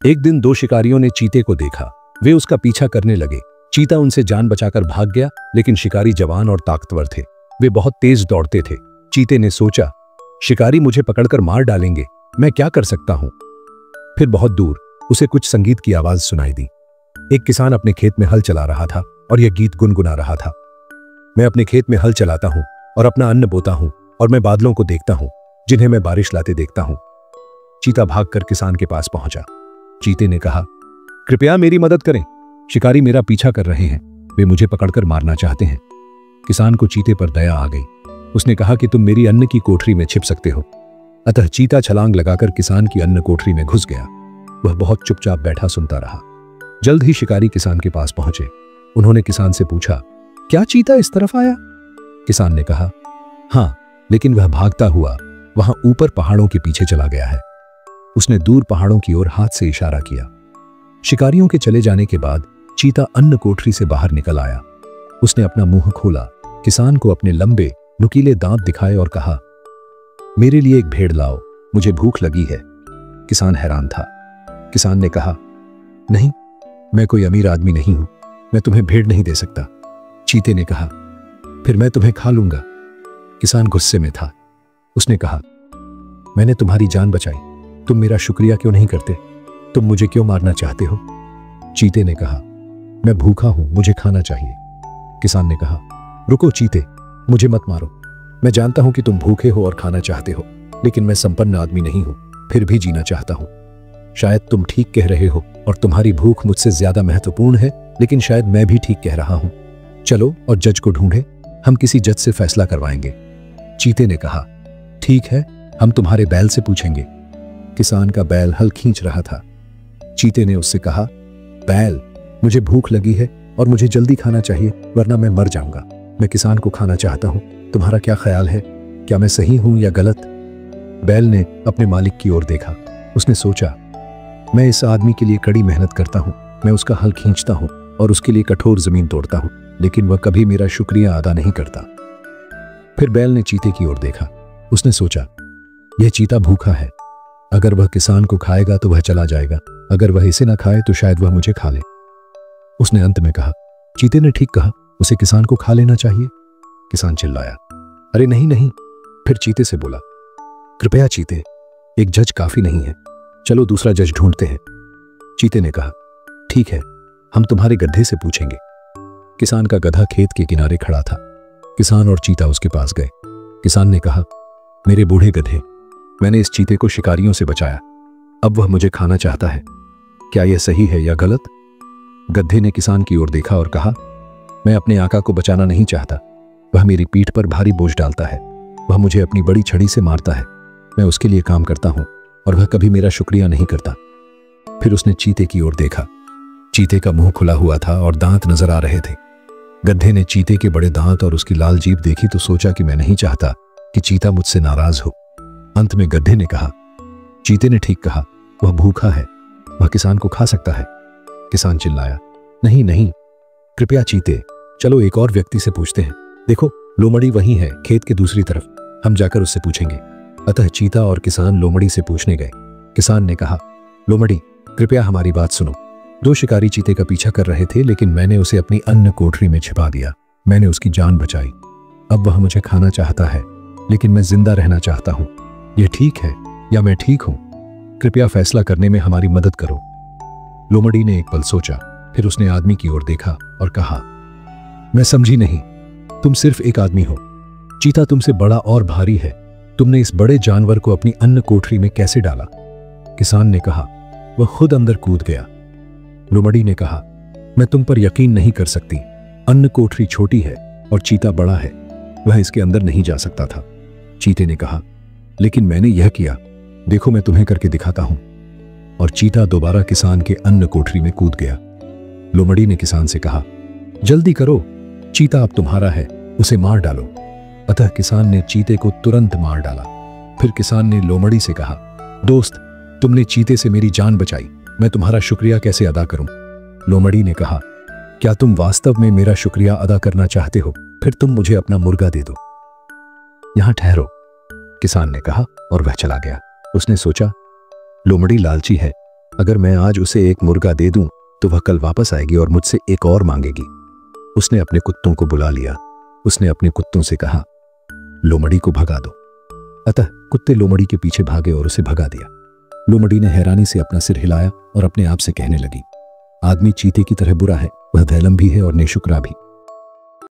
एक दिन दो शिकारियों ने चीते को देखा। वे उसका पीछा करने लगे। चीता उनसे जान बचाकर भाग गया, लेकिन शिकारी जवान और ताकतवर थे। वे बहुत तेज दौड़ते थे। चीते ने सोचा, शिकारी मुझे पकड़कर मार डालेंगे, मैं क्या कर सकता हूं। फिर बहुत दूर उसे कुछ संगीत की आवाज सुनाई दी। एक किसान अपने खेत में हल चला रहा था और यह गीत गुनगुना रहा था। मैं अपने खेत में हल चलाता हूं और अपना अन्न बोता हूं, और मैं बादलों को देखता हूं जिन्हें मैं बारिश लाते देखता हूं। चीता भागकर किसान के पास पहुंचा। चीते ने कहा, कृपया मेरी मदद करें, शिकारी मेरा पीछा कर रहे हैं, वे मुझे पकड़कर मारना चाहते हैं। किसान को चीते पर दया आ गई। उसने कहा कि तुम मेरी अन्न की कोठरी में छिप सकते हो। अतः चीता छलांग लगाकर किसान की अन्न कोठरी में घुस गया। वह बहुत चुपचाप बैठा सुनता रहा। जल्द ही शिकारी किसान के पास पहुंचे। उन्होंने किसान से पूछा, क्या चीता इस तरफ आया? किसान ने कहा, हां, लेकिन वह भागता हुआ वहां ऊपर पहाड़ों के पीछे चला गया है। उसने दूर पहाड़ों की ओर हाथ से इशारा किया। शिकारियों के चले जाने के बाद चीता अन्न कोठरी से बाहर निकल आया। उसने अपना मुंह खोला, किसान को अपने लंबे नुकीले दांत दिखाए और कहा, मेरे लिए एक भेड़ लाओ, मुझे भूख लगी है। किसान हैरान था। किसान ने कहा, नहीं, मैं कोई अमीर आदमी नहीं हूं, मैं तुम्हें भेड़ नहीं दे सकता। चीते ने कहा, फिर मैं तुम्हें खा लूंगा। किसान गुस्से में था। उसने कहा, मैंने तुम्हारी जान बचाई, तुम मेरा शुक्रिया क्यों नहीं करते? तुम मुझे क्यों मारना चाहते हो? चीते ने कहा, मैं भूखा हूं, मुझे खाना चाहिए। किसान ने कहा, रुको चीते, मुझे मत मारो। मैं जानता हूं कि तुम भूखे हो और खाना चाहते हो, लेकिन मैं संपन्न आदमी नहीं हूं, फिर भी जीना चाहता हूं। शायद तुम ठीक कह रहे हो और तुम्हारी भूख मुझसे ज्यादा महत्वपूर्ण है, लेकिन शायद मैं भी ठीक कह रहा हूं। चलो और जज को ढूंढे, हम किसी जज से फैसला करवाएंगे। चीते ने कहा, ठीक है, हम तुम्हारे बैल से पूछेंगे। किसान का बैल हल खींच रहा था। चीते ने उससे कहा, बैल, मुझे भूख लगी है और मुझे जल्दी खाना चाहिए, वरना मैं मर जाऊंगा। मैं किसान को खाना चाहता हूं, तुम्हारा क्या ख्याल है? क्या मैं सही हूं या गलत? बैल ने अपने मालिक की ओर देखा। उसने सोचा, मैं इस आदमी के लिए कड़ी मेहनत करता हूं, मैं उसका हल खींचता हूं और उसके लिए कठोर जमीन तोड़ता हूं, लेकिन वह कभी मेरा शुक्रिया अदा नहीं करता। फिर बैल ने चीते की ओर देखा। उसने सोचा, यह चीता भूखा है, अगर वह किसान को खाएगा तो वह चला जाएगा, अगर वह इसे ना खाए तो शायद वह मुझे खा ले। उसने अंत में कहा, चीते ने ठीक कहा, उसे किसान को खा लेना चाहिए। किसान चिल्लाया, अरे नहीं नहीं। फिर चीते से बोला, कृपया चीते, एक जज काफी नहीं है, चलो दूसरा जज ढूंढते हैं। चीते ने कहा, ठीक है, हम तुम्हारे गधे से पूछेंगे। किसान का गधा खेत के किनारे खड़ा था। किसान और चीता उसके पास गए। किसान ने कहा, मेरे बूढ़े गधे, मैंने इस चीते को शिकारियों से बचाया, अब वह मुझे खाना चाहता है, क्या यह सही है या गलत? गधे ने किसान की ओर देखा और कहा, मैं अपने आका को बचाना नहीं चाहता, वह मेरी पीठ पर भारी बोझ डालता है, वह मुझे अपनी बड़ी छड़ी से मारता है, मैं उसके लिए काम करता हूं और वह कभी मेरा शुक्रिया नहीं करता। फिर उसने चीते की ओर देखा। चीते का मुंह खुला हुआ था और दांत नजर आ रहे थे। गधे ने चीते के बड़े दांत और उसकी लाल जीभ देखी तो सोचा कि मैं नहीं चाहता कि चीता मुझसे नाराज हो। अंत में गधे ने कहा, चीते ने ठीक कहा, वह भूखा है, वह किसान को खा सकता है। किसान चिल्लाया, नहीं नहीं, कृपया चीते, चलो एक और व्यक्ति से पूछते हैं। देखो, लोमड़ी वहीं है, खेत के दूसरी तरफ, हम जाकर उससे पूछेंगे। अतः चीता और किसान लोमड़ी से पूछने गए। किसान ने कहा, लोमड़ी, कृपया हमारी बात सुनो। दो शिकारी चीते का पीछा कर रहे थे, लेकिन मैंने उसे अपनी अन्न कोठरी में छिपा दिया। मैंने उसकी जान बचाई। अब वह मुझे खाना चाहता है, लेकिन मैं जिंदा रहना चाहता हूं। यह ठीक है या मैं ठीक हूं? कृपया फैसला करने में हमारी मदद करो। लोमड़ी ने एक पल सोचा, फिर उसने आदमी की ओर देखा और कहा, मैं समझी नहीं, तुम सिर्फ एक आदमी हो। चीता तुमसे बड़ा और भारी है, तुमने इस बड़े जानवर को अपनी अन्न कोठरी में कैसे डाला? किसान ने कहा, वह खुद अंदर कूद गया। लोमड़ी ने कहा, मैं तुम पर यकीन नहीं कर सकती, अन्न कोठरी छोटी है और चीता बड़ा है, वह इसके अंदर नहीं जा सकता था। चीते ने कहा, लेकिन मैंने यह किया, देखो मैं तुम्हें करके दिखाता हूं। और चीता दोबारा किसान के अन्न कोठरी में कूद गया। लोमड़ी ने किसान से कहा, जल्दी करो, चीता अब तुम्हारा है, उसे मार डालो। अतः किसान ने चीते को तुरंत मार डाला। फिर किसान ने लोमड़ी से कहा, दोस्त, तुमने चीते से मेरी जान बचाई, मैं तुम्हारा शुक्रिया कैसे अदा करूं? लोमड़ी ने कहा, क्या तुम वास्तव में मेरा शुक्रिया अदा करना चाहते हो? फिर तुम मुझे अपना मुर्गा दे दो। यहां ठहरो, किसान ने कहा और वह चला गया। उसने सोचा, लोमड़ी लालची है, अगर मैं आज उसे एक मुर्गा दे दूं तो वह कल वापस आएगी और मुझसे एक और मांगेगी। उसने अपने कुत्तों को बुला लिया। उसने अपने कुत्तों से कहा, लोमड़ी को भगा दो। अतः कुत्ते लोमड़ी के पीछे भागे और उसे भगा दिया। लोमड़ी ने हैरानी से अपना सिर हिलाया और अपने आप से कहने लगी, आदमी चीते की तरह बुरा है, वह धैलम भी है और नेशुक्रा भी।